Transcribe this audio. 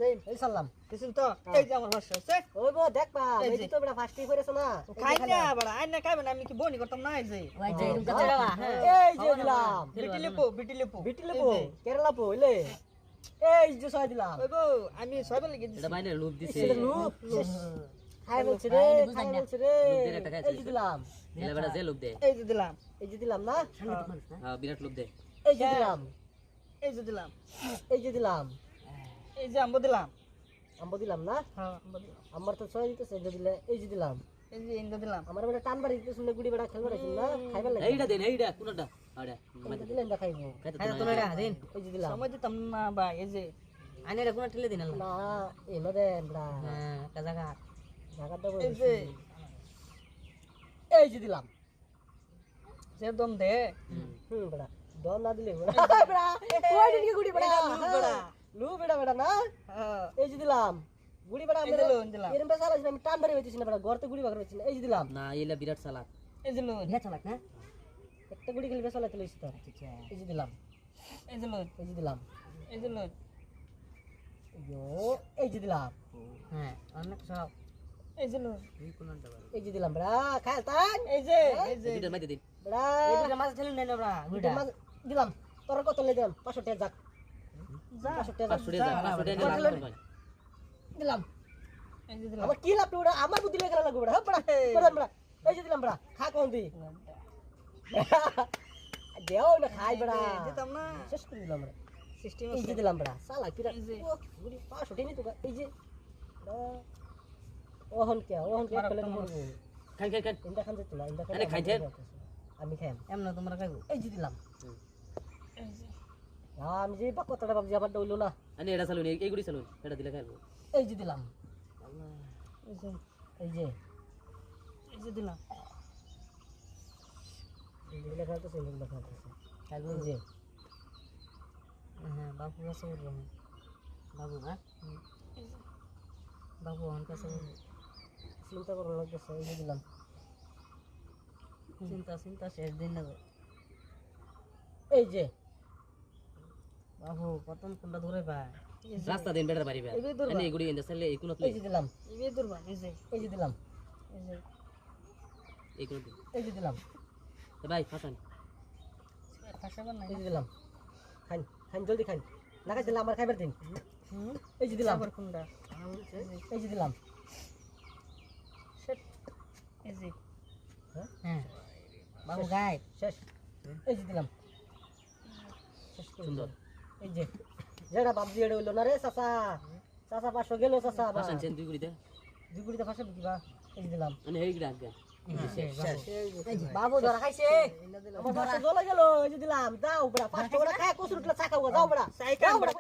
দেন এই সালাম কিছু তো এই যে আমার ভাষা আছে ওই বো দেখবা এই যে তো বড় ফাস্টি করেছ না খাই না বড় আই না খাইবে না আমি কি বনি করতাম না এই যে ওই যে এরকম কাছে যাবা এই যে দিলাম বিটি লেপো কেরালা পো এলে এই যে ছয় দিলাম ওই বউ আমি ছয়বার লিখে দিছি এটা বাইরে লুপ দিছে এটা লুপ খাই বলছে রে খাই বলছে রে এই যে দিলাম দিলে বেটা যে লুপ দে এই যে দিলাম না হ্যাঁ বিরাট লুপ দে এই যে দিলাম এই যে দিলাম এই যে দিলাম এই যে আম্ব দিলাম না হ্যাঁ আম্ব দিলাম আমার তো ছয় দিতেছে এই যে দিলে এই যে দিলাম এই যে ইন্দা দিলাম আমার বেটা টান বাড়ি দিতে শুনে গুড়ি বেটা খেলবে রাখিন না খাইবার লাগে এইটা দেন এইটা কোনটা আড়া এইটা দিলে আমরা খাইবো খাইতে খাইতে তোমরা দিন এই যে দিলাম সময় দিতাম না ভাই এই যে আনে রে কোন ঠেলে দিন আল্লাহ না এনো দেন বড়া হ্যাঁ কাজাগা জায়গা দেবো এই যে এই যে দিলাম যে দম দে বড়া দম না দিলে বড়া বড়া ওই দিকে গুড়ি বড়া লু বড়া না হ্যাঁ এই যে দিলাম গুড়ি বড়া এই যে দিলাম এরম বেশ আলাস আমি টান বাড়ি হইতেছি না বড়া গর্তে গুড়ি বাগর হইছি না এই যে দিলাম না এইলা বিরাট চালাক এই যে বিয়া চালাক না একটা গুড়ি খেলে বেশ আলাইতে লইছি তো আচ্ছা এই যে দিলাম এই যে এই যে দিলাম এই যে ইয়ো এই যে দিলাম হ্যাঁ অনেক সব এই যে এই কোনটা বাড়ি এই যে দিলাম বড়া খায় তান এই যে দুইটার মাঝে দিন বড়া এই দুটো মাছ ঠেলে নেন বড়া গুড়া দিলাম তোর কত লই দিলাম 500 টাকা যাক যা 500 টাকা 500 টাকা 500 টাকা দিলাম এই যে দিলাম আমার কি লাভ বড়া আমার বুদ্ধি লেগে লাগবে বড়া বড়া বড়া এই যে দিলাম বড়া খা কোন দি দেও না খাই বড়া দিতাম না শেষ করে দিলাম বড়া সিস্টেম এই যে দিলাম বড়া সালা কি এই যে। গুড়ি 500 টাকা নি তো এই যে ওহন কে খেলে তো মরবো খান খান খান ইন্দা খান যেত না ইন্দা আরে খাইছেন? আমি খাইম এমন তোমরা খাইবো এই যে দিলাম এই যে আমি যে বা কথাটা ভাবছি আমার ডইলো না আনি এটা চালুন এই গুড়ি চালুন এটা দিলে খাইবো এই যে দিলাম এই যে এই যে এই যে দিলাম এগুলো খাইতেছে এগুলো খাইতেছে খাইবো এই যে হ্যাঁ বাবু কাছে বলবো বাবু হ্যাঁ বাবু আমার কাছে বলবো চিন্তা করা লাগতেছে এই যে দিলাম চিন্তা শেষ দিন নেবে এই যে বাবু প্রথম কোনটা ধরে পায় রাস্তা দেন বেটার বাড়ি এই যে দূর আনি এই গুড়ি ইন্দা চাইলে এই কোনত এই যে দিলাম এই যে দুর্বা এই যে এই যে দিলাম এই যে এই কোনত এই যে দিলাম ভাই ফাসান খাসাবার নাই এই যে দিলাম খান খান জলদি খান না খাই দিলাম আমার খাইবার দিন এই যে দিলাম আবার কোনটা এই যে দিলাম সেট এই যে হ্যাঁ বাবু গায় শেষ এই যে দিলাম শেষ করে সুন্দর দিলাম। এই যে যেটা বাবজি এড়ে হইলো না রে চাচা 500 গেল চাচা ফাসান চেন দুই গুড়িতে দুই গুড়িতে ফাঁসে দিবা এই যে দিলাম আনি এই গুড়ি আগে বাবু ধরা খাইছে আমার 500 জ্বলে গেল এই যে দিলাম দাও বড়া 500 বড়া খায় কসুর উঠলে চাকাও যাও বড়া সাইকেল